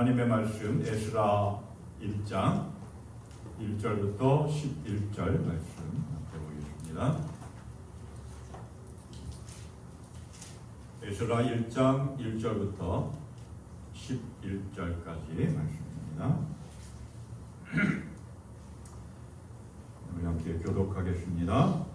하나님의 말씀 에스라 1장 1절부터 11절 말씀 보겠습니다. 에스라 1장 1절부터 11절까지 말씀입니다. 우리 함께 교독하겠습니다.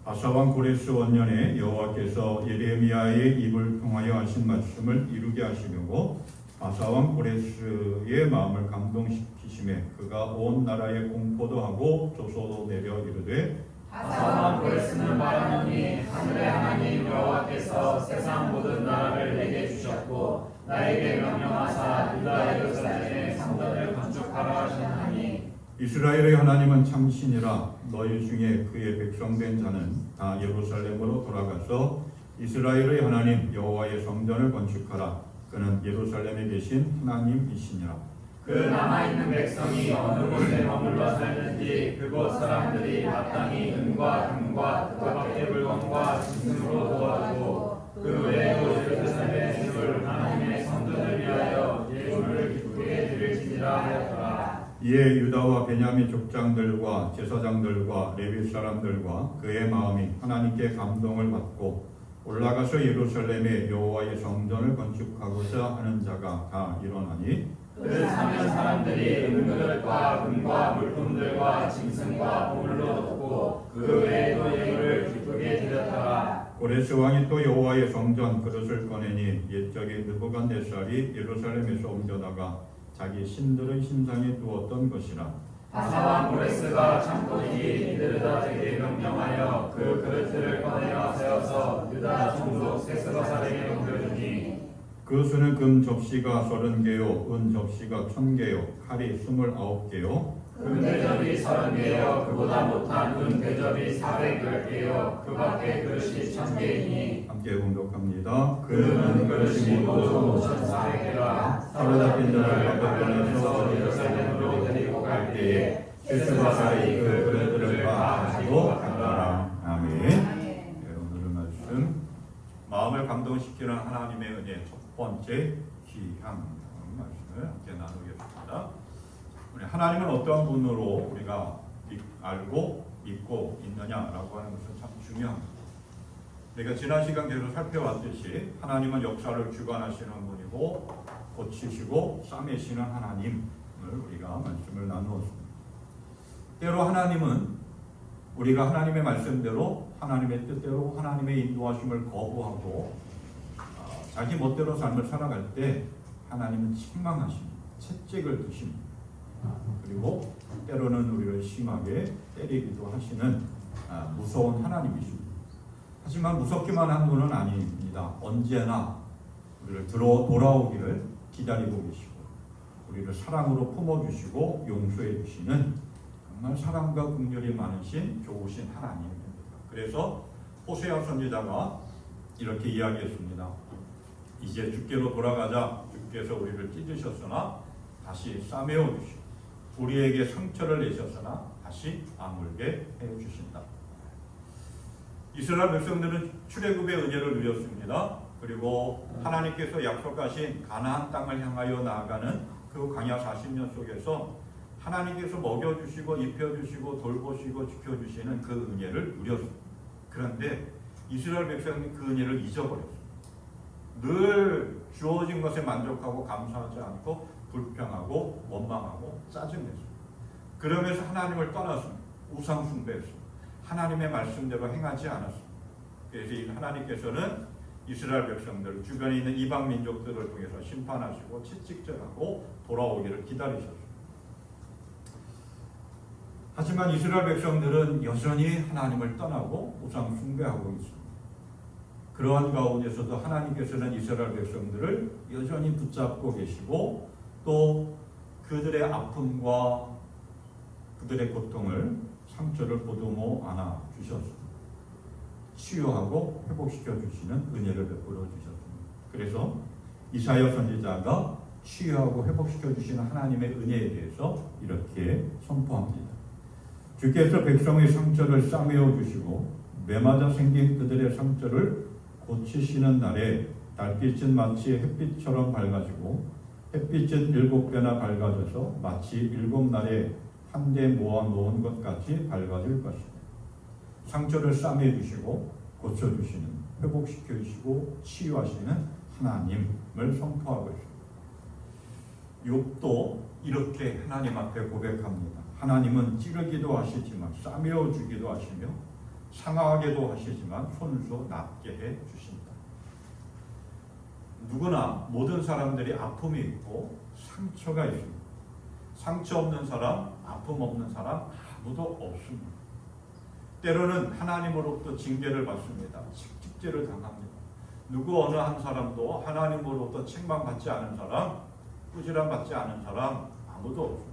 바사왕 고레스 원년에 여호와께서 예레미야의 입을 통하여 하신 말씀을 이루게 하시려고 바사왕 고레스의 마음을 감동시키심에 그가 온 나라에 공포도 하고 조소도 내려 이르되 바사왕 고레스는 말하노니 하늘의 하나님 여호와께서 세상 모든 나라를 내게 주셨고 나에게 명령하사 유다 예루살렘에 성전을 건축하라 하시나니 이스라엘의 하나님은 참신이라. 너희 중에 그의 백성된 자는 다 예루살렘으로 돌아가서 이스라엘의 하나님 여호와의 성전을 건축하라. 그는 예루살렘에 계신 하나님이시니라. 그 남아있는 백성이 어느 곳에 머물러 살는지 그곳 사람들이 마땅히 은과 금과 그 밖의 물건과 짐승으로 도와주고 그 외에도 예루살렘의 주를 하나님의 성전을 위하여 예물을 기쁘게 드릴지니라 하였더라. 이에 유다와 베냐민 족장들과 제사장들과 레위 사람들과 그의 마음이 하나님께 감동을 받고 올라가서 예루살렘에 여호와의 성전을 건축하고자 하는 자가 다 일어나니 그 사면 사람들이 은들과 금과 물품들과 짐승과 보물로 돕고 그 외에도 예물을 기쁘게 드렸더라. 고레스 왕이 또 여호와의 성전 그릇을 꺼내니 옛적에 느부갓네살이 예루살렘에서 옮겨다가 자기 신들의 신상에 두었던 것이라. 바사왕 고레스가 참고인이 이드르다에게 명령하여 그 그릇들을 꺼내어 세워서 유다 종족 세스바살에게 옮겨주니 그 수는 금 접시가 30개요 은 접시가 1000개요 칼이 29개요 금 대접이 30개요 그보다 못한 은 대접이 410개요 그 밖에 그릇이 1000개이니 함께 공독합니다. 은 그릇이 모두 5400개라. 사로잡힌 자를 바벨론에서 예루살렘으로 데리고 갈 때에 세스바살이 그 그릇들을 다 가지고 갔더라. 아멘. 네, 오늘의 말씀 마음을 감동시키는 하나님의 은혜 첫 번째 귀한 말씀을 함께 나누겠습니다. 우리 하나님은 어떠한 분으로 우리가 알고 믿고 있느냐라고 하는 것은 참 중요합니다. 우리가 지난 시간 계속 살펴왔듯이 하나님은 역사를 주관하시는 분이고 고치시고 싸매시는 하나님을 우리가 말씀을 나누었습니다. 때로 하나님은 우리가 하나님의 말씀대로 하나님의 뜻대로 하나님의 인도하심을 거부하고 자기 멋대로 삶을 살아갈 때 하나님은 책망하십니다. 채찍을 드십니다. 그리고 때로는 우리를 심하게 때리기도 하시는 무서운 하나님이십니다. 하지만 무섭기만 한 분은 아닙니다. 언제나 우리를 돌아오기를 기다리고 계시고 우리를 사랑으로 품어주시고 용서해 주시는 정말 사랑과 긍휼이 많으신 좋으신 하나님입니다. 그래서 호세아 선지자가 이렇게 이야기했습니다. 이제 주께로 돌아가자. 주께서 우리를 찢으셨으나 다시 싸매어 주시고 우리에게 상처를 내셨으나 다시 아물게 해주신다. 이스라엘 백성들은 출애굽의 은혜를 누렸습니다. 그리고 하나님께서 약속하신 가나안 땅을 향하여 나아가는 그 광야 40년 속에서 하나님께서 먹여주시고 입혀주시고 돌보시고 지켜주시는 그 은혜를 누렸습니다. 그런데 이스라엘 백성이 그 은혜를 잊어버렸습니다. 늘 주어진 것에 만족하고 감사하지 않고 불평하고 원망하고 짜증냈습니다. 그러면서 하나님을 떠났습니다. 우상 숭배했습니다. 하나님의 말씀대로 행하지 않았습니다. 그래서 하나님께서는 이스라엘 백성들 주변에 있는 이방 민족들을 통해서 심판하시고 채찍질하고 돌아오기를 기다리셨습니다. 하지만 이스라엘 백성들은 여전히 하나님을 떠나고 우상 숭배하고 있습니다. 그러한 가운데서도 하나님께서는 이스라엘 백성들을 여전히 붙잡고 계시고 또 그들의 아픔과 그들의 고통을 상처를 보듬어 안아 주셨습니다. 치유하고 회복시켜 주시는 은혜를 베풀어 주셨습니다. 그래서 이사야 선지자가 치유하고 회복시켜 주시는 하나님의 은혜에 대해서 이렇게 선포합니다. 주께서 백성의 상처를 싸매어 주시고 매맞아 생긴 그들의 상처를 고치시는 날에 달빛은 마치 햇빛처럼 밝아지고 햇빛은 7배나 밝아져서 마치 7날에 한데 모아놓은 것 같이 밝아질 것이다. 상처를 싸매주시고 고쳐주시는, 회복시켜주시고 치유하시는 하나님을 선포하고 있습니다. 욥도 이렇게 하나님 앞에 고백합니다. 하나님은 찌르기도 하시지만 싸매어 주기도 하시며 상하게도 하시지만 손수 낫게 해 주신다. 누구나 모든 사람들이 아픔이 있고 상처가 있습니다. 상처 없는 사람, 아픔 없는 사람 아무도 없습니다. 때로는 하나님으로부터 징계를 받습니다. 직직제를 당합니다. 누구 어느 한 사람도 하나님으로부터 책망받지 않은 사람, 꾸지람 받지 않은 사람 아무도 없습니다.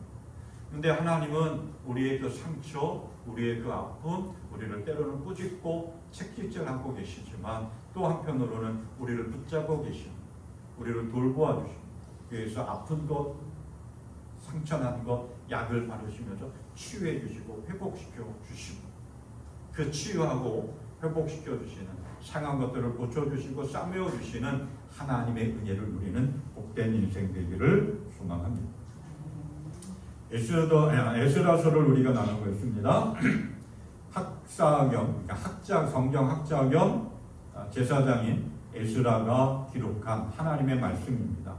그런데 하나님은 우리의 그 상처, 우리의 그 아픔, 우리를 때로는 꾸짖고 책짓질하고 계시지만 또 한편으로는 우리를 붙잡고 계십니다. 우리를 돌보아 주십니다. 그래서 아픈 것, 상처난 것, 약을 바르시면서 치유해 주시고 회복시켜 주시고 그 치유하고 회복시켜 주시는 상한 것들을 고쳐주시고 싸매어 주시는 하나님의 은혜를 누리는 복된 인생 되기를 소망합니다. 에스라서를 우리가 나누고 있습니다. 학사 겸, 그러니까 학자, 성경 학자 겸 제사장인 에스라가 기록한 하나님의 말씀입니다.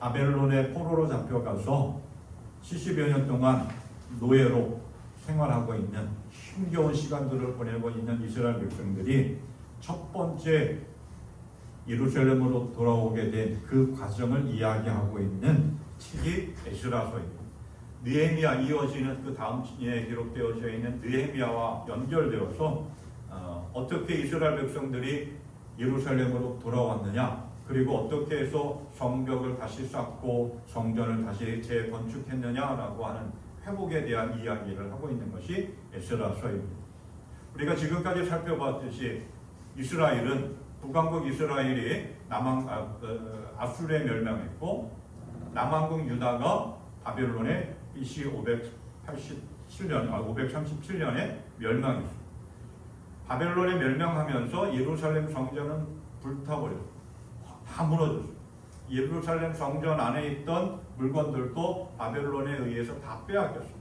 바벨론의 포로로 잡혀가서 70여 년 동안 노예로 생활하고 있는 힘겨운 시간들을 보내고 있는 이스라엘 백성들이 첫 번째 예루살렘으로 돌아오게 된 그 과정을 이야기하고 있는 책이 에스라서입니다. 느헤미야 이어지는 그 다음 층에 기록되어져 있는 느헤미야와 연결되어서 어떻게 이스라엘 백성들이 예루살렘으로 돌아왔느냐, 그리고 어떻게 해서 성벽을 다시 쌓고 성전을 다시 재건축했느냐라고 하는 회복에 대한 이야기를 하고 있는 것이 에스라서입니다. 우리가 지금까지 살펴봤듯이 이스라엘은 북왕국 이스라엘이 아수르에 멸망했고 남왕국 유다가 바벨론에 BC 537년에 멸망했습니다. 바벨론에 멸망하면서 예루살렘 성전은 불타버렸습니다. 다 무너졌습니다. 예루살렘 성전 안에 있던 물건들도 바벨론에 의해서 다 빼앗겼습니다.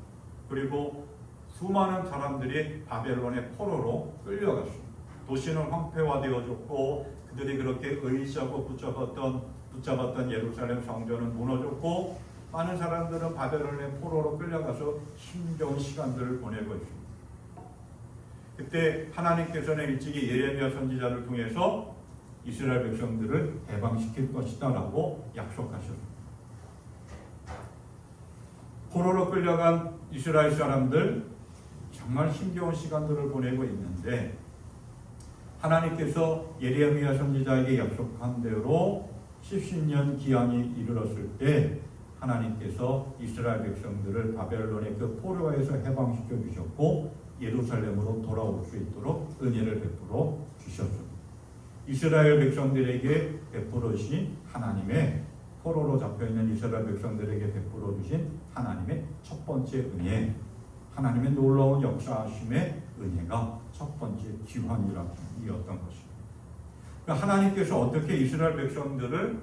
그리고 수많은 사람들이 바벨론의 포로로 끌려갔습니다. 도시는 황폐화되어졌고 그들이 그렇게 의지하고 붙잡았던 예루살렘 성전은 무너졌고 많은 사람들은 바벨론의 포로로 끌려가서 힘겨운 시간들을 보내고 있습니다. 그때 하나님께서는 일찍이 예레미야 선지자를 통해서 이스라엘 백성들을 해방시킬 것이다 라고 약속하셨습니다. 포로로 끌려간 이스라엘 사람들 정말 힘겨운 시간들을 보내고 있는데 하나님께서 예레미야 선지자에게 약속한 대로 70년 기한이 이르렀을 때 하나님께서 이스라엘 백성들을 바벨론의 그 포로에서 해방시켜 주셨고 예루살렘으로 돌아올 수 있도록 은혜를 베풀어 주셨습니다. 이스라엘 백성들에게 베풀어 주신 하나님의 포로로 잡혀있는 이스라엘 백성들에게 베풀어 주신 하나님의 첫 번째 은혜, 하나님의 놀라운 역사하심의 은혜가 첫 번째 기환이었던 것입니다. 그러니까 하나님께서 어떻게 이스라엘 백성들을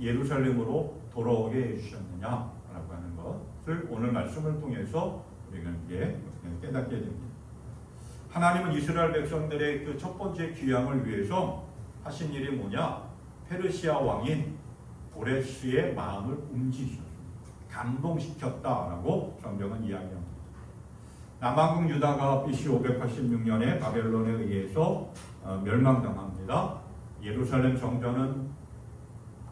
예루살렘으로 돌아오게 해주셨느냐라고 하는 것을 오늘 말씀을 통해서 우리가 이제 깨닫게 됩니다. 하나님은 이스라엘 백성들의 그 첫 번째 귀향을 위해서 하신 일이 뭐냐? 페르시아 왕인 고레스의 마음을 움직이셨습니다. 감동시켰다라고 성경은 이야기합니다. 남왕국 유다가 BC 586년에 바벨론에 의해서 멸망당합니다. 예루살렘 성전은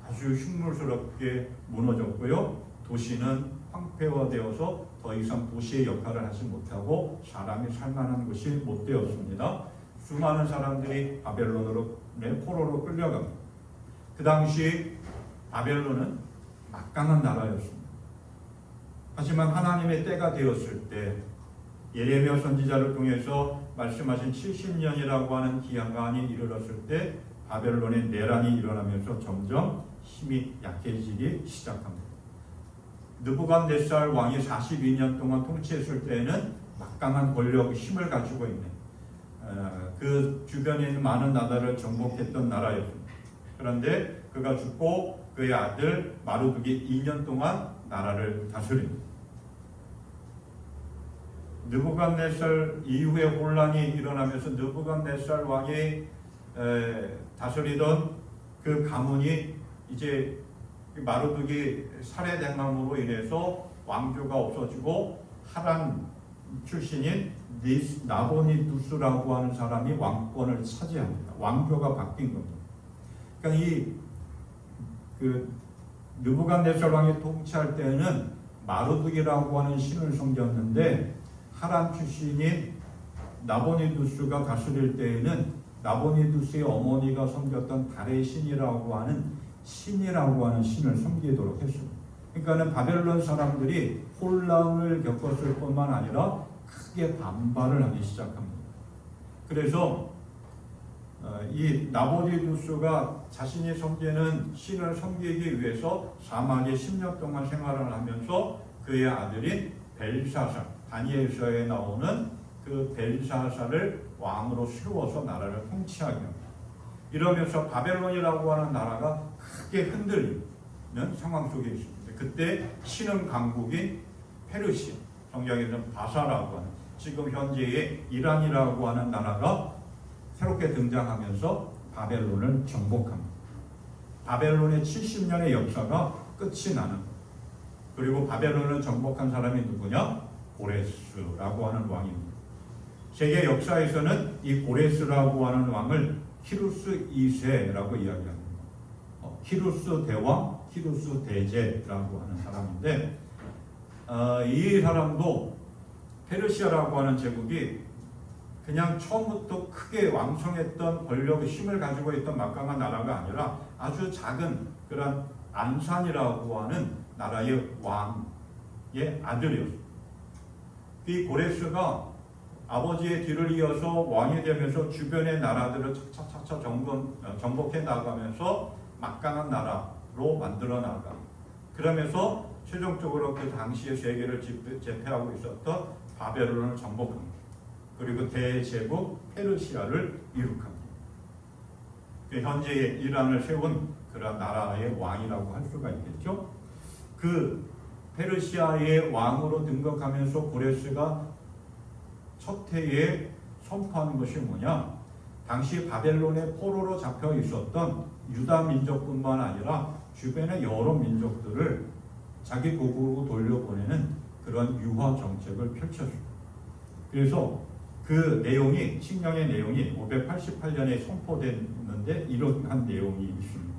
아주 흉물스럽게 무너졌고요. 도시는 황폐화되어서 더 이상 도시의 역할을 하지 못하고 사람이 살만한 곳이 못 되었습니다. 수많은 사람들이 바벨론으로 포로로 끌려갑니다. 그 당시 바벨론은 막강한 나라였습니다. 하지만 하나님의 때가 되었을 때 예레미야 선지자를 통해서 말씀하신 70년이라고 하는 기한이 이르렀을 때 바벨론의 내란이 일어나면서 점점 힘이 약해지기 시작합니다. 느부갓네살 왕이 42년 동안 통치했을 때에는 막강한 권력, 힘을 가지고 있는 그 주변에 있는 많은 나라를 정복했던 나라였습니다. 그런데 그가 죽고 그의 아들 마르둑이 2년 동안 나라를 다스립니다. 느부갓네살 이후에 혼란이 일어나면서 느부갓네살 왕이 다스리던 그 가문이 이제 마르둑이 살해당함으로 인해서 왕조가 없어지고 하란 출신인 나보니두스라고 하는 사람이 왕권을 차지합니다. 왕조가 바뀐 겁니다. 그러니까 그 느부갓네살 왕이 통치할 때는 마르둑이라고 하는 신을 섬겼는데 하란 출신인 나보니두스가 다스릴 때에는 나보니두스의 어머니가 섬겼던 달의 신이라고 하는 신을 섬기도록 했습니다. 그러니까는 바벨론 사람들이 혼란을 겪었을 뿐만 아니라 크게 반발을 하기 시작합니다. 그래서 이 나보니두스가 자신이 섬기는 신을 섬기기 위해서 사막에 10년 동안 생활을 하면서 그의 아들인 벨사살, 다니엘서에 나오는 그 벨사살을 왕으로 세워서 나라를 통치하게 합니다. 이러면서 바벨론이라고 하는 나라가 크게 흔들리는 상황 속에 있습니다. 그때 신흥 강국인 페르시아, 성경에는 바사라고 하는 지금 현재의 이란이라고 하는 나라가 새롭게 등장하면서 바벨론을 정복합니다. 바벨론의 70년의 역사가 끝이 나는, 그리고 바벨론을 정복한 사람이 누구냐? 고레스라고 하는 왕입니다. 세계 역사에서는 이 고레스라고 하는 왕을 키루스 2세라고 이야기합니다. 키루스 대왕, 키루스 대제라고 하는 사람인데 이 사람도 페르시아라고 하는 제국이 그냥 처음부터 크게 왕성했던 권력의 힘을 가지고 있던 막강한 나라가 아니라 아주 작은 그런 안산이라고 하는 나라의 왕의 아들이었습니다. 이 고레스가 아버지의 뒤를 이어서 왕이 되면서 주변의 나라들을 차차차차 정복해 나가면서 막강한 나라로 만들어 나가. 그러면서 최종적으로 그 당시의 세계를 제패하고 있었던 바벨론을 정복합니다. 그리고 대제국 페르시아를 이룩합니다. 현재의 이란을 세운 그런 나라의 왕이라고 할 수가 있겠죠. 그 페르시아의 왕으로 등극하면서 고레스가 첫 해에 선포하는 것이 뭐냐? 당시 바벨론의 포로로 잡혀 있었던 유다 민족뿐만 아니라 주변의 여러 민족들을 자기 고국으로 돌려보내는 그런 유화 정책을 펼쳤습니다. 그래서 그 내용이, 칙령의 내용이 588년에 선포됐는데 이러한 내용이 있습니다.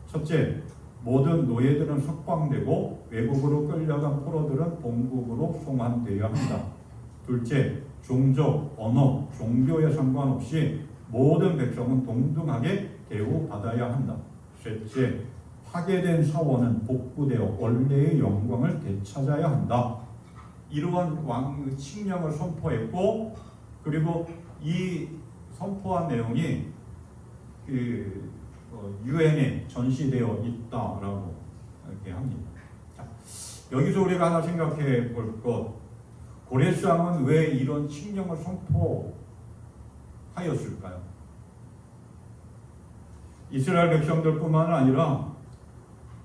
첫째, 모든 노예들은 석방되고 외국으로 끌려간 포로들은 본국으로 송환되어야 한다. 둘째, 종족, 언어, 종교에 상관없이 모든 백성은 동등하게 대우받아야 한다. 셋째, 파괴된 사원은 복구되어 원래의 영광을 되찾아야 한다. 이러한 왕 칙령을 선포했고, 그리고 이 선포한 내용이 유엔에 전시되어 있다라고 이렇게 합니다. 자, 여기서 우리가 하나 생각해 볼 것, 고레스 왕은 왜 이런 칙령을 선포하였을까요? 이스라엘 백성들뿐만 아니라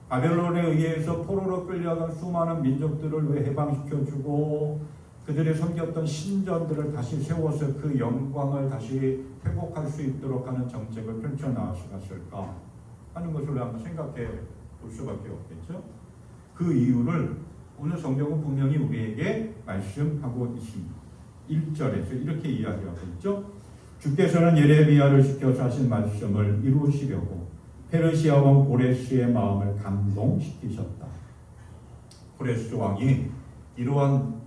바벨론에 의해서 포로로 끌려간 수많은 민족들을 왜 해방시켜주고 그들이 섬겼던 신전들을 다시 세워서 그 영광을 다시 회복할 수 있도록 하는 정책을 펼쳐나갔을까 하는 것을 한번 생각해 볼 수밖에 없겠죠. 그 이유를 오늘 성경은 분명히 우리에게 말씀하고 있습니다. 1절에서 이렇게 이야기하고 있죠. 주께서는 예레미야를 시켜서 하신 말씀을 이루시려고 페르시아 왕 고레스의 마음을 감동시키셨다. 고레스 왕이 이러한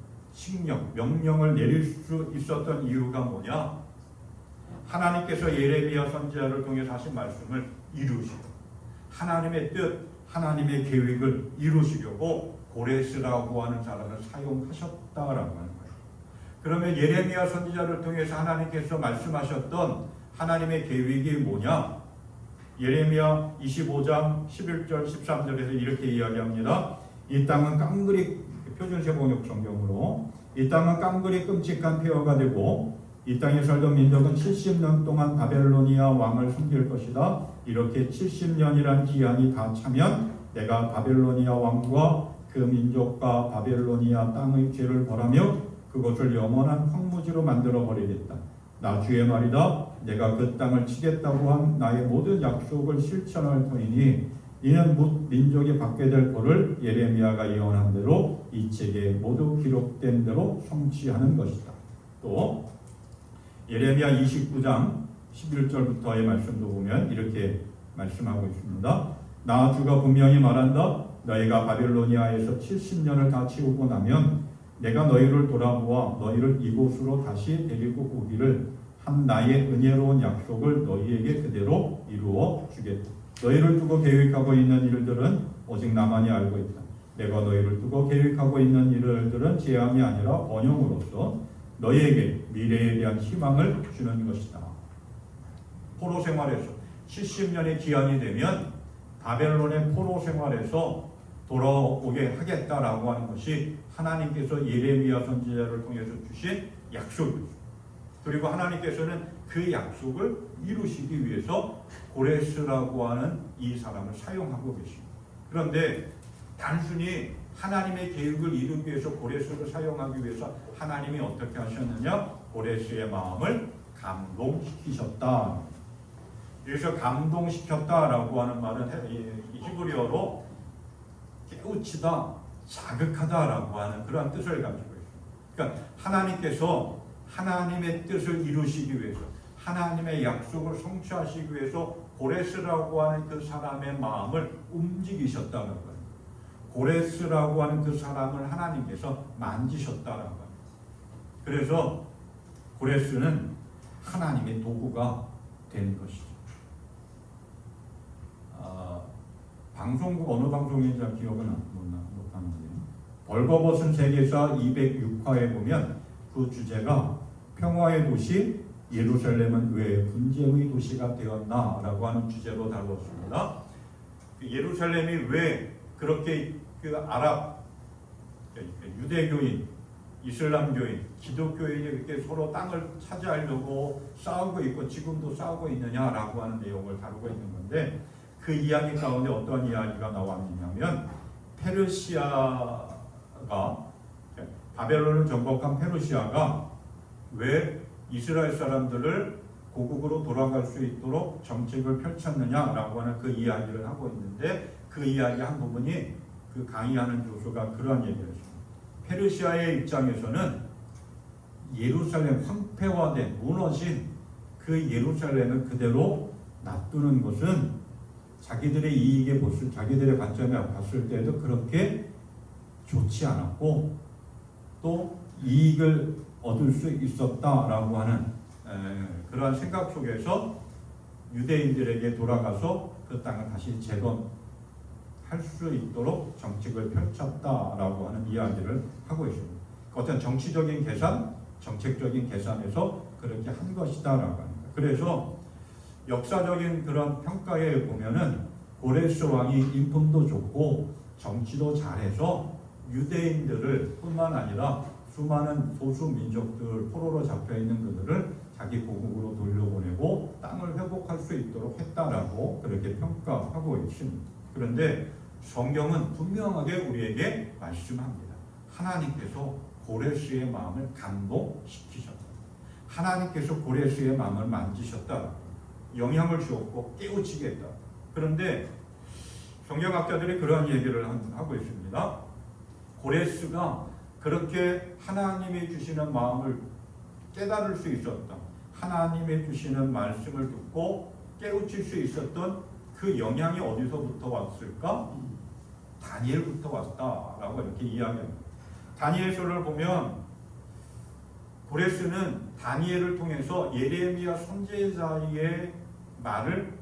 명령을 내릴 수 있었던 이유가 뭐냐? 하나님께서 예레미야 선지자를 통해서 하신 말씀을 이루시고 하나님의 뜻, 하나님의 계획을 이루시려고 고레스라고 하는 사람을 사용하셨다라고 하는 거예요. 그러면 예레미야 선지자를 통해서 하나님께서 말씀하셨던 하나님의 계획이 뭐냐? 예레미야 25장 11절 13절에서 이렇게 이야기합니다. 이 땅은 깡그리, 표준세번역 성경으로, 이 땅은 깡그리 끔찍한 폐허가 되고 이 땅에 살던 민족은 70년 동안 바벨로니아 왕을 섬길 것이다. 이렇게 70년이란 기한이 다 차면 내가 바벨로니아 왕과 그 민족과 바벨로니아 땅의 죄를 벌하며 그것을 영원한 황무지로 만들어 버리겠다. 나 주의 말이다. 내가 그 땅을 치겠다고 한 나의 모든 약속을 실천할 터이니 이는 뭇 민족이 받게 될 벌을 예레미야가 예언한 대로 이 책에 모두 기록된 대로 성취하는 것이다. 또 예레미야 29장 11절부터의 말씀도 보면 이렇게 말씀하고 있습니다. 나 주가 분명히 말한다. 너희가 바벨로니아에서 70년을 다 채우고 나면 내가 너희를 돌아보아 너희를 이곳으로 다시 데리고 오기를 한 나의 은혜로운 약속을 너희에게 그대로 이루어 주겠다. 너희를 두고 계획하고 있는 일들은 오직 나만이 알고 있다. 내가 너희를 두고 계획하고 있는 일들은 재앙이 아니라 번영으로서 너희에게 미래에 대한 희망을 주는 것이다. 포로 생활에서 70년의 기한이 되면 바벨론의 포로 생활에서 돌아오게 하겠다라고 하는 것이 하나님께서 예레미야 선지자를 통해서 주신 약속입니다. 그리고 하나님께서는 그 약속을 이루시기 위해서 고레스라고 하는 이 사람을 사용하고 계십니다. 그런데 단순히 하나님의 계획을 이루기 위해서 고레스를 사용하기 위해서 하나님이 어떻게 하셨느냐? 고레스의 마음을 감동시키셨다. 여기서 감동시켰다라고 하는 말은 히브리어로 깨우치다, 자극하다라고 하는 그런 뜻을 가지고 있습니다. 그러니까 하나님께서 하나님의 뜻을 이루시기 위해서 하나님의 약속을 성취하시기 위해서 고레스라고 하는 그 사람의 마음을 움직이셨다는 거예요. 고레스라고 하는 그 사람을 하나님께서 만지셨다는 거예요. 그래서 고레스는 하나님의 도구가 된 것이죠. 방송국 어느 방송인지 기억은 못하는데 벌거벗은 세계사 206화에 보면 그 주제가 평화의 도시 예루살렘은 왜 분쟁의 도시가 되었나라고 하는 주제로 다루었습니다. 예루살렘이 왜 그렇게 그 아랍, 유대교인, 이슬람교인, 기독교인이 이렇게 서로 땅을 차지하려고 싸우고 있고 지금도 싸우고 있느냐라고 하는 내용을 다루고 있는 건데 그 이야기 가운데 어떤 이야기가 나왔냐면 페르시아가 바벨론을 정복한 페르시아가 왜 이스라엘 사람들을 고국으로 돌아갈 수 있도록 정책을 펼쳤느냐라고 하는 그 이야기를 하고 있는데 그 이야기 한 부분이 그 강의하는 교수가 그런 얘기를 했습니다. 페르시아의 입장에서는 예루살렘 황폐화된 무너진 그 예루살렘을 그대로 놔두는 것은 자기들의 이익에 자기들의 관점에 봤을 때도 그렇게 좋지 않았고 또 이익을 얻을 수 있었다라고 하는 그러한 생각 속에서 유대인들에게 돌아가서 그 땅을 다시 재건할 수 있도록 정책을 펼쳤다라고 하는 이야기를 하고 있습니다. 어떤 정치적인 계산, 정책적인 계산에서 그렇게 한 것이다라고 합니다. 그래서 역사적인 그런 평가에 보면은 고레스 왕이 인품도 좋고 정치도 잘해서 유대인들을 뿐만 아니라 수많은 소수 민족들 포로로 잡혀 있는 그들을 자기 고국으로 돌려보내고 땅을 회복할 수 있도록 했다라고 그렇게 평가하고 있습니다. 그런데 성경은 분명하게 우리에게 말씀합니다. 하나님께서 고레스의 마음을 감동시키셨다. 하나님께서 고레스의 마음을 만지셨다. 영향을 주었고 깨우치게 했다. 그런데 성경학자들이 그러한 얘기를 하고 있습니다. 고레스가 그렇게 하나님이 주시는 마음을 깨달을 수 있었다. 하나님이 주시는 말씀을 듣고 깨우칠 수 있었던 그 영향이 어디서부터 왔을까? 다니엘부터 왔다라고 이렇게 이야기합니다. 다니엘서를 보면 고레스는 다니엘을 통해서 예레미야 선지자의 말을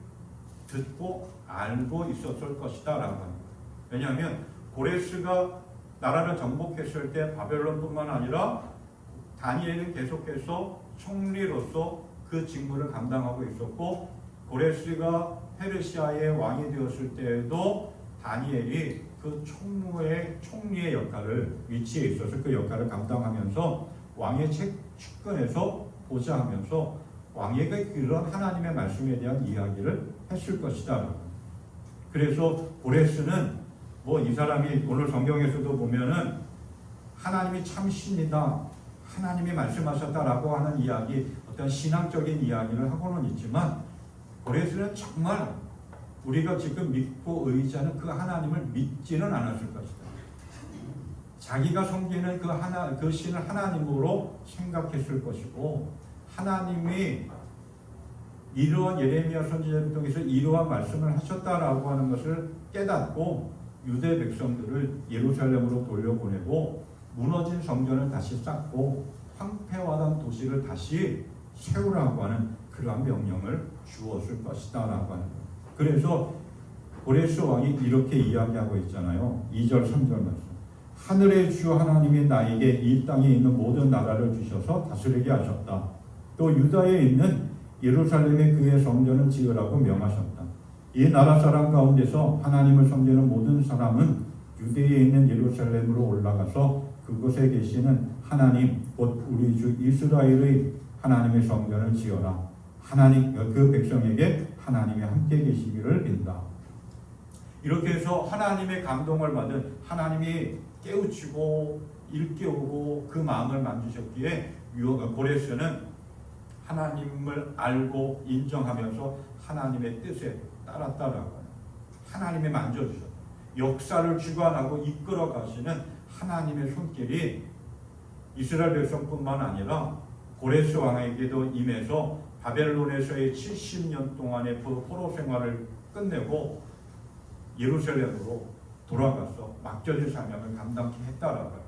듣고 알고 있었을 것이다 라고 합니다. 왜냐하면 고레스가 나라를 정복했을 때 바벨론뿐만 아니라 다니엘은 계속해서 총리로서 그 직무를 감당하고 있었고 고레스가 페르시아의 왕이 되었을 때에도 다니엘이 그 총리의 역할을 위치에 있어서 그 역할을 감당하면서 왕의 측근에서 보좌하면서 왕에게 그런 하나님의 말씀에 대한 이야기를 했을 것이다. 그래서 고레스는 뭐 이 사람이 오늘 성경에서도 보면은 하나님이 참 신이다, 하나님이 말씀하셨다라고 하는 이야기, 어떤 신앙적인 이야기를 하고는 있지만 고레스는 정말 우리가 지금 믿고 의지하는 그 하나님을 믿지는 않았을 것이다. 자기가 섬기는 그 신을 하나님으로 생각했을 것이고, 하나님이 이러한 예레미야 선지자를 통해서 이러한 말씀을 하셨다라고 하는 것을 깨닫고 유대 백성들을 예루살렘으로 돌려보내고 무너진 성전을 다시 쌓고 황폐화된 도시를 다시 세우라고 하는 그러한 명령을 주었을 것이다라고 하는 거예요. 그래서 고레스 왕이 이렇게 이야기하고 있잖아요. 2절 3절 말씀. 하늘의 주 하나님이 나에게 이 땅에 있는 모든 나라를 주셔서 다스리게 하셨다. 또 유다에 있는 예루살렘에 그의 성전을 지으라고 명하셨다. 이 나라 사람 가운데서 하나님을 섬기는 모든 사람은 유대에 있는 예루살렘으로 올라가서 그곳에 계시는 하나님 곧 우리 주 이스라엘의 하나님의 성전을 지어라. 하나님 그 백성에게 하나님이 함께 계시기를 빈다. 이렇게 해서 하나님의 감동을 받은, 하나님이 깨우치고 일깨우고 그 마음을 만지셨기에 고레스는 하나님을 알고 인정하면서 하나님의 뜻에 따랐다라고 하는, 하나님이 만져주셨다. 역사를 주관하고 이끌어 가시는 하나님의 손길이 이스라엘 백성뿐만 아니라 고레스 왕에게도 임해서 바벨론에서의 70년 동안의 그 포로 생활을 끝내고 예루살렘으로 돌아가서 막절의 사명을 감당케 했다라고 해요.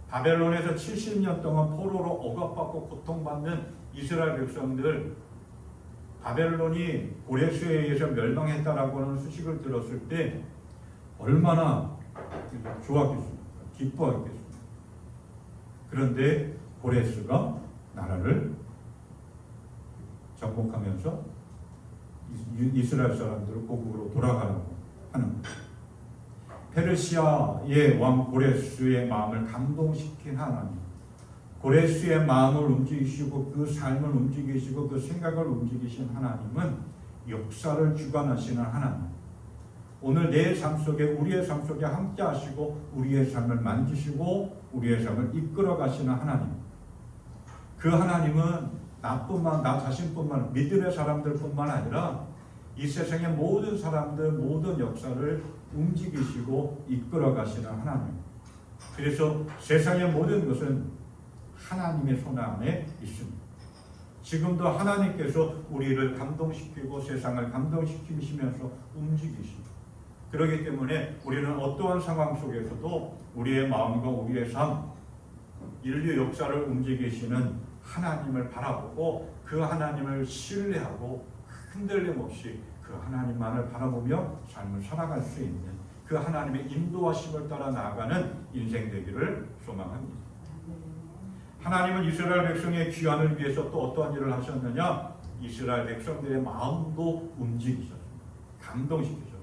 바벨론에서 70년 동안 포로로 억압받고 고통받는 이스라엘 백성들, 바벨론이 고레스에 의해서 멸망했다라고 하는 소식을 들었을 때 얼마나 좋았겠습니까? 기뻐했겠습니까? 그런데 고레스가 나라를 정복하면서 이스라엘 사람들을 고국으로 돌아가라고 하는 거예요. 페르시아의 왕 고레스의 마음을 감동시킨 하나님, 고레스의 마음을 움직이시고 그 삶을 움직이시고 그 생각을 움직이신 하나님은 역사를 주관하시는 하나님, 오늘 내 삶 속에 우리의 삶 속에 함께 하시고 우리의 삶을 만지시고 우리의 삶을 이끌어 가시는 하나님, 그 하나님은 나 자신뿐만, 믿음의 사람들뿐만 아니라 이 세상의 모든 사람들, 모든 역사를 움직이시고 이끌어 가시는 하나님. 그래서 세상의 모든 것은 하나님의 손 안에 있습니다. 지금도 하나님께서 우리를 감동시키고 세상을 감동시키시면서 움직이십니다. 그렇기 때문에 우리는 어떠한 상황 속에서도 우리의 마음과 우리의 삶, 인류 역사를 움직이시는 하나님을 바라보고 그 하나님을 신뢰하고 흔들림 없이 그 하나님만을 바라보며 삶을 살아갈 수 있는 그 하나님의 인도하심을 따라 나아가는 인생 되기를 소망합니다. 하나님은 이스라엘 백성의 귀환을 위해서 또 어떠한 일을 하셨느냐? 이스라엘 백성들의 마음도 움직이셨습니다. 감동시키셨습니다.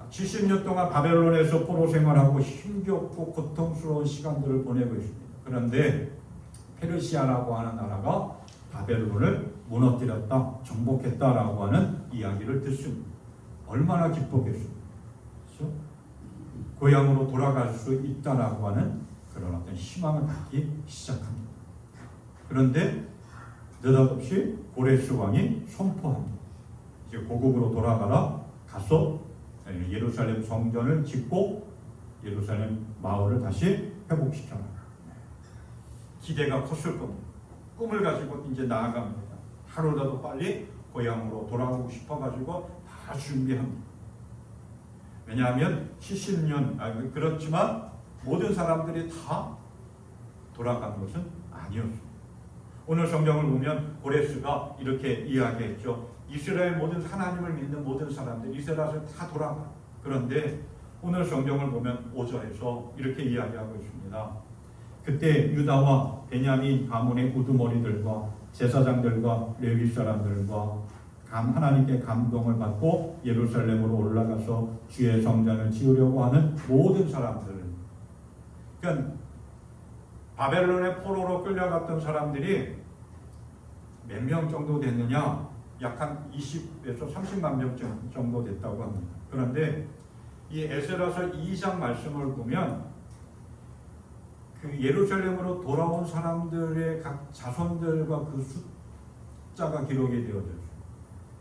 70년 동안 바벨론에서 포로 생활하고 힘겹고 고통스러운 시간들을 보내고 있습니다. 그런데 페르시아라고 하는 나라가 바벨론을 무너뜨렸다, 정복했다라고 하는 이야기를 듣습니다. 얼마나 기뻤겠습니까? 그렇죠? 고향으로 돌아갈 수 있다라고 하는 그런 어떤 희망을 갖기 시작합니다. 그런데 느닷없이 고레스 왕이 선포합니다. 이제 고국으로 돌아가라, 가서 예루살렘 성전을 짓고 예루살렘 마을을 다시 회복시켜라. 기대가 컸을 겁니다. 꿈을 가지고 이제 나아갑니다. 하루라도 빨리 고향으로 돌아오고 싶어가지고 다 준비합니다. 왜냐하면 70년, 그렇지만 모든 사람들이 다 돌아간 것은 아니었습니다. 오늘 성경을 보면 고레스가 이렇게 이야기했죠. 이스라엘 모든 하나님을 믿는 모든 사람들, 이스라엘을 다 돌아가. 그런데 오늘 성경을 보면 5절에서 이렇게 이야기하고 있습니다. 그때 유다와 베냐민 가문의 우두머리들과 제사장들과 레위 사람들과 하나님께 감동을 받고 예루살렘으로 올라가서 주의 성전을 지으려고 하는 모든 사람들, 그러니까 바벨론의 포로로 끌려갔던 사람들이 몇 명 정도 됐느냐? 약 한 20에서 30만 명 정도 됐다고 합니다. 그런데 이 에스라서 2장 말씀을 보면 그 예루살렘으로 돌아온 사람들의 각 자손들과 그 숫자가 기록이 되어졌어요.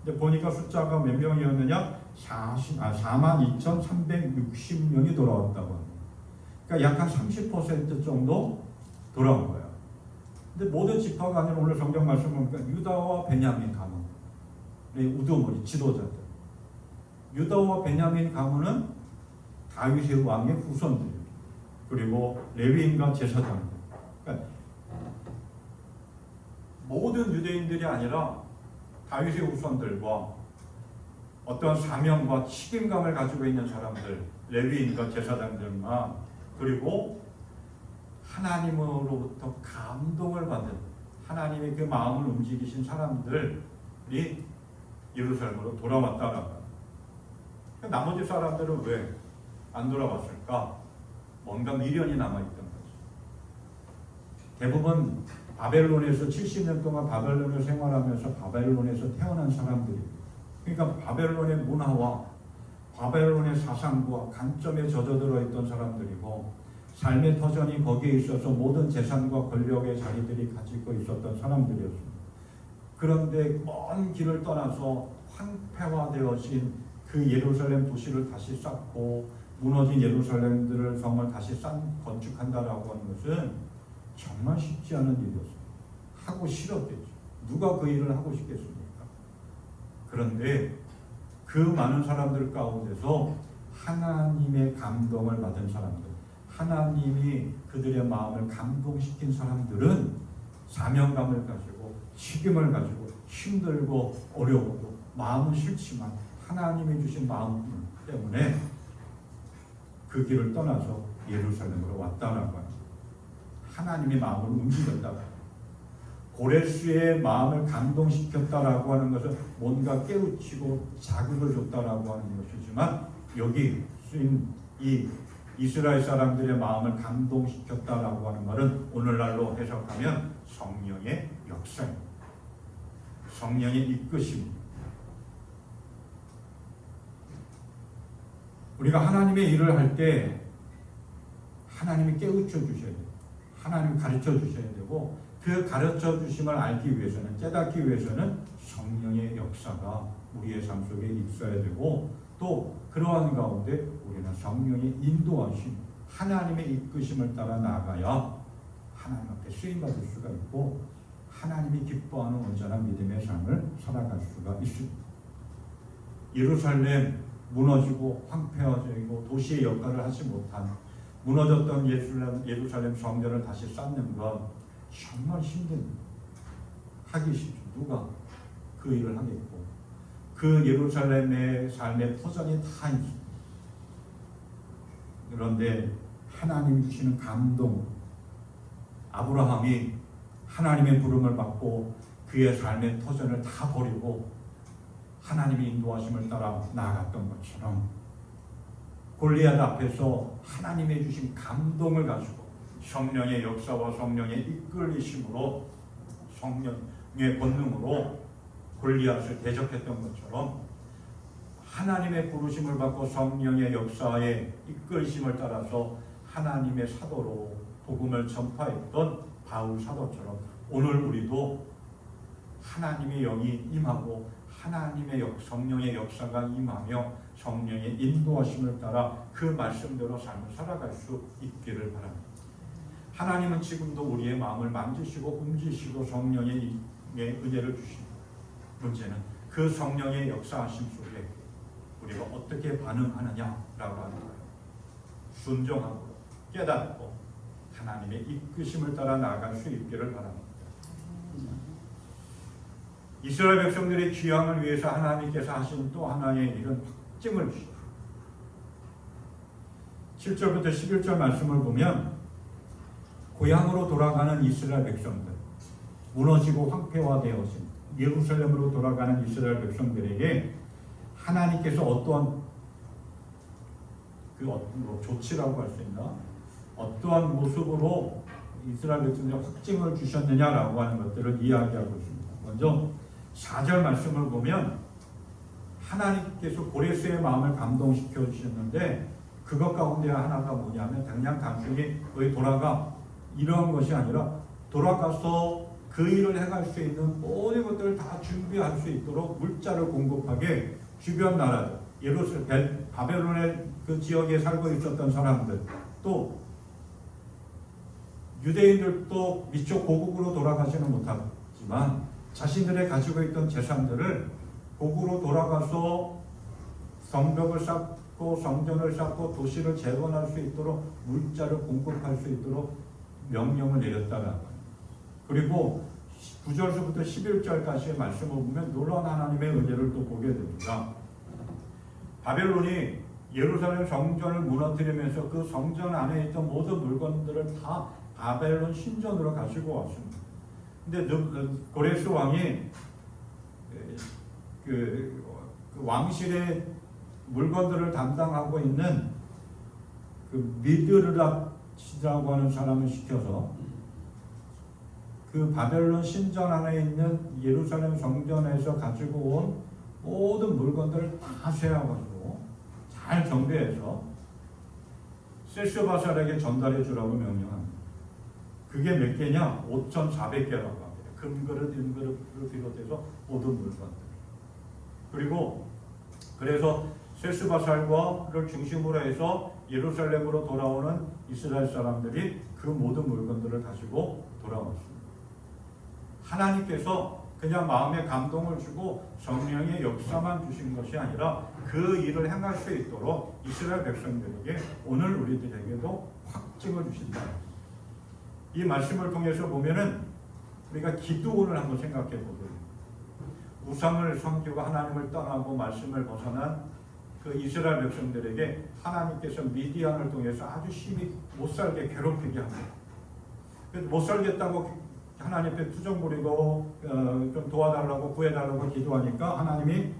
근데 보니까 숫자가 몇 명이었느냐? 42,360명이 돌아왔다고 합니다. 그러니까 약 한 30% 정도 돌아온 거야. 근데 모든 지파가 아니라 오늘 성경 말씀 보니까 유다와 베냐민 가문, 우두머리 지도자들. 유다와 베냐민 가문은 다윗의 왕의 후손들이에요. 그리고 레위인과 제사장들. 그러니까 모든 유대인들이 아니라 다윗의 후손들과 어떤 사명과 책임감을 가지고 있는 사람들, 레위인과 제사장들만, 그리고 하나님으로부터 감동을 받은 하나님의 그 마음을 움직이신 사람들이 예루살렘으로 돌아왔다라고 합니다. 나머지 사람들은 왜 안 돌아왔을까? 뭔가 미련이 남아있던 거죠. 대부분 바벨론에서 70년 동안 바벨론을 생활하면서 바벨론에서 태어난 사람들이에요. 그러니까 바벨론의 문화와 바벨론의 사상과 관점에 젖어들어 있던 사람들이고, 삶의 터전이 거기에 있어서 모든 재산과 권력의 자리들이 가지고 있었던 사람들이었습니다. 그런데 먼 길을 떠나서 황폐화되어진 그 예루살렘 도시를 다시 쌓고 무너진 예루살렘들을 성을 다시 건축한다라고 하는 것은 정말 쉽지 않은 일이었습니다. 하고 싫었겠죠. 누가 그 일을 하고 싶겠습니까? 그런데 그 많은 사람들 가운데서 하나님의 감동을 받은 사람들, 하나님이 그들의 마음을 감동시킨 사람들은 사명감을 가지고 책임을 가지고 힘들고 어려워도 마음은 싫지만 하나님이 주신 마음 때문에 그 길을 떠나서 예루살렘으로 왔다라고 합니다. 하나님의 마음을 움직였다고. 고레스의 마음을 감동시켰다라고 하는 것은 뭔가 깨우치고 자극을 줬다라고 하는 것이지만, 여기 쓰인 이 이스라엘 사람들의 마음을 감동시켰다라고 하는 말은 오늘날로 해석하면 성령의 역사입니다. 성령의 이끄심입니다. 우리가 하나님의 일을 할 때 하나님이 깨우쳐 주셔야 돼요. 하나님 가르쳐 주셔야 되고, 그 가르쳐 주심을 알기 위해서는, 깨닫기 위해서는 성령의 역사가 우리의 삶 속에 있어야 되고, 또 그러한 가운데 우리는 성령의 인도하심, 하나님의 이끄심을 따라 나아가야 하나님 앞에 쓰임받을 수가 있고 하나님이 기뻐하는 온전한 믿음의 삶을 살아갈 수가 있습니다. 예루살렘 무너지고 황폐화되고 도시의 역할을 하지 못한 무너졌던 예루살렘 성전을 다시 쌓는 건 정말 힘듭니다. 하기 싫죠. 누가 그 일을 하겠고, 그 예루살렘의 삶의 터전이 다 있습니다. 그런데 하나님이 주시는 감동, 아브라함이 하나님의 부름을 받고 그의 삶의 터전을 다 버리고 하나님의 인도하심을 따라 나아갔던 것처럼, 골리앗 앞에서 하나님의 주신 감동을 가지고 성령의 역사와 성령의 이끌리심으로, 성령의 권능으로 골리앗을 대적했던 것처럼, 하나님의 부르심을 받고 성령의 역사에 이끌심을 따라서 하나님의 사도로 복음을 전파했던 바울 사도처럼 오늘 우리도 하나님의 영이 임하고 하나님의 성령의 역사가 임하며 성령의 인도하심을 따라 그 말씀대로 삶을 살아갈 수 있기를 바랍니다. 하나님은 지금도 우리의 마음을 만지시고 움직이시고 성령의 은혜를 주십니다. 문제는 그 성령의 역사하심 속에 우리가 어떻게 반응하느냐라고 하는 거예요. 순종하고 깨닫고 하나님의 이끄심을 따라 나아갈 수 있기를 바랍니다. 이스라엘 백성들의 귀향을 위해서 하나님께서 하신 또 하나의 일은 확증을 주시다. 7절부터 11절 말씀을 보면 고향으로 돌아가는 이스라엘 백성들, 무너지고 황폐화되어진 예루살렘으로 돌아가는 이스라엘 백성들에게 하나님께서 어떠한 조치라고 할 수 있나? 어떠한 모습으로 이스라엘 백성들에게 확증을 주셨느냐라고 하는 것들을 이야기하고 있습니다. 먼저 4절 말씀을 보면 하나님께서 고레스의 마음을 감동시켜 주셨는데 그것 가운데 하나가 뭐냐면 그냥 단순히 거기 돌아가 이러한 것이 아니라 돌아가서 그 일을 행할 수 있는 모든 것들을 다 준비할 수 있도록 물자를 공급하게 주변 나라들 예루살렘 바벨론의 그 지역에 살고 있었던 사람들 또 유대인들도 미처 고국으로 돌아가지는 못하지만 자신들의 가지고 있던 재산들을 고국으로 돌아가서 성벽을 쌓고 성전을 쌓고 도시를 재건할 수 있도록 물자를 공급할 수 있도록 명령을 내렸다는 거예요. 그리고 9절부터 11절까지의 말씀을 보면 놀라운 하나님의 은혜를 또 보게 됩니다. 바벨론이 예루살렘 성전을 무너뜨리면서 그 성전 안에 있던 모든 물건들을 다 바벨론 신전으로 가지고 왔습니다. 근데 고레스 왕이 그 왕실의 물건들을 담당하고 있는 그 미드르랍이라고 하는 사람을 시켜서 그 바벨론 신전 안에 있는 예루살렘 성전에서 가지고 온 모든 물건들을 다 세워가지고 잘 정비해서 셋스바살에게 전달해 주라고 명령합니다. 그게 몇 개냐? 5,400개라고 합니다. 금그릇, 은그릇을 비롯해서 모든 물건들. 그리고 그래서 셋스바살과를 중심으로 해서 예루살렘으로 돌아오는 이스라엘 사람들이 그 모든 물건들을 가지고 돌아왔습니다. 하나님께서 그냥 마음에 감동을 주고 성령의 역사만 주신 것이 아니라 그 일을 행할 수 있도록 이스라엘 백성들에게 오늘 우리들에게도 확증을 주신다. 이 말씀을 통해서 보면은 우리가 기드온을 한번 생각해 보거든요. 우상을 섬기고 하나님을 떠나고 말씀을 벗어난 그 이스라엘 백성들에게 하나님께서 미디안을 통해서 아주 심히 못살게 괴롭히게 합니다. 못 살겠다고 하나님 앞에 투정 부리고 좀 도와달라고 구해달라고 기도하니까 하나님이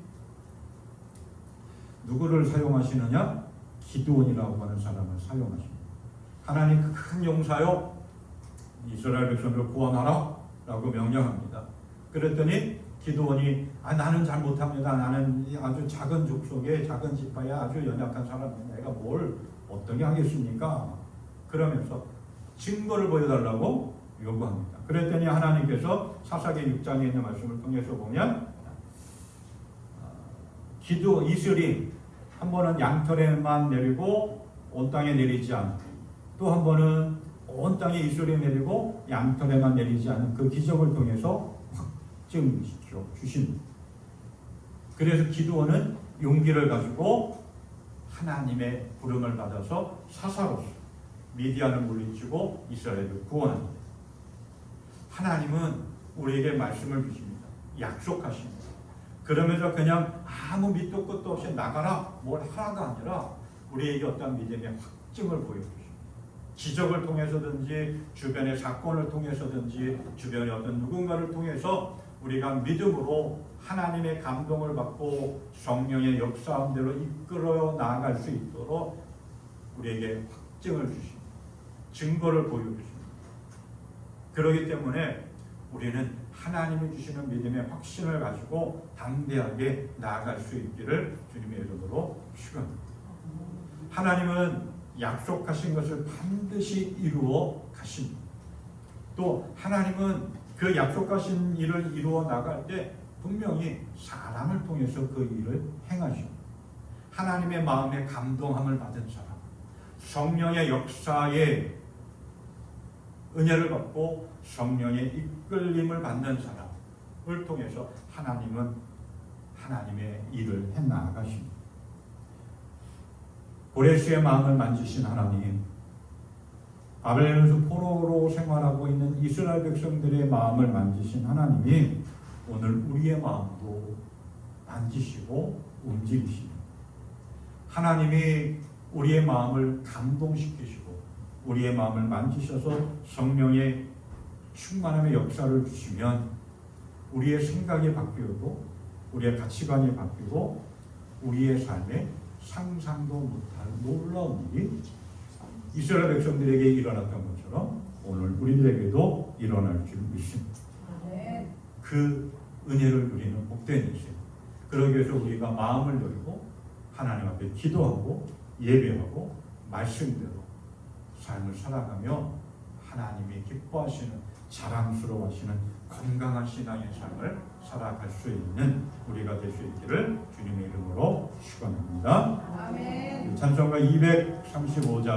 누구를 사용하시느냐? 기드온이라고 하는 사람을 사용하십니다. 하나님 그 큰 용사요 이스라엘 백성을 구원하라 라고 명령합니다. 그랬더니 기드온이 나는 잘 못합니다. 나는 아주 작은 족속의 작은 지파에 아주 연약한 사람인데 내가 뭘 어떻게 하겠습니까? 그러면서 증거를 보여달라고 요구합니다. 그랬더니 하나님께서 사사기 6장에 있는 말씀을 통해서 보면 이슬이 한 번은 양털에만 내리고 온 땅에 내리지 않고 또 한 번은 온 땅에 이슬이 내리고 양털에만 내리지 않은 그 기적을 통해서 확증시켜 주십니다. 그래서 기드온은 용기를 가지고 하나님의 부름을 받아서 사사로서 미디안을 물리치고 이스라엘을 구원합니다. 하나님은 우리에게 말씀을 주십니다. 약속하십니다. 그러면서 그냥 아무 밑도 끝도 없이 나가라 뭘 하라가 아니라 우리에게 어떤 믿음의 확증을 보여주십니다. 기적을 통해서든지 주변의 사건을 통해서든지 주변의 어떤 누군가를 통해서 우리가 믿음으로 하나님의 감동을 받고 성령의 역사함대로 이끌어 나아갈 수 있도록 우리에게 확증을 주십니다. 증거를 보여주십니다. 그렇기 때문에 우리는 하나님이 주시는 믿음의 확신을 가지고 담대하게 나아갈 수 있기를 주님의 이름으로 축원합니다. 하나님은 약속하신 것을 반드시 이루어 가십니다. 또 하나님은 그 약속하신 일을 이루어 나갈 때 분명히 사람을 통해서 그 일을 행하십니다. 하나님의 마음에 감동함을 받은 사람, 성령의 역사에 은혜를 받고 성령의 이끌림을 받는 사람을 통해서 하나님은 하나님의 일을 해나가십니다. 고레스의 마음을 만지신 하나님, 바벨론에서 포로로 생활하고 있는 이스라엘 백성들의 마음을 만지신 하나님이 오늘 우리의 마음도 만지시고 움직이십니다. 하나님이 우리의 마음을 감동시키시고 우리의 마음을 만지셔서 성령의 충만함의 역사를 주시면 우리의 생각이 바뀌고 우리의 가치관이 바뀌고 우리의 삶에 상상도 못할 놀라운 일이 이스라엘 백성들에게 일어났던 것처럼 오늘 우리들에게도 일어날 줄 믿습니다. 그 은혜를 누리는 복된 인생. 그러기 위해서 우리가 마음을 열고 하나님 앞에 기도하고 예배하고 말씀대로 삶을 살아가며 하나님이 기뻐하시는 자랑스러워하시는 건강한 신앙의 삶을 살아갈 수 있는 우리가 될 수 있기를 주님의 이름으로 축원합니다. 아멘. 찬송가 235장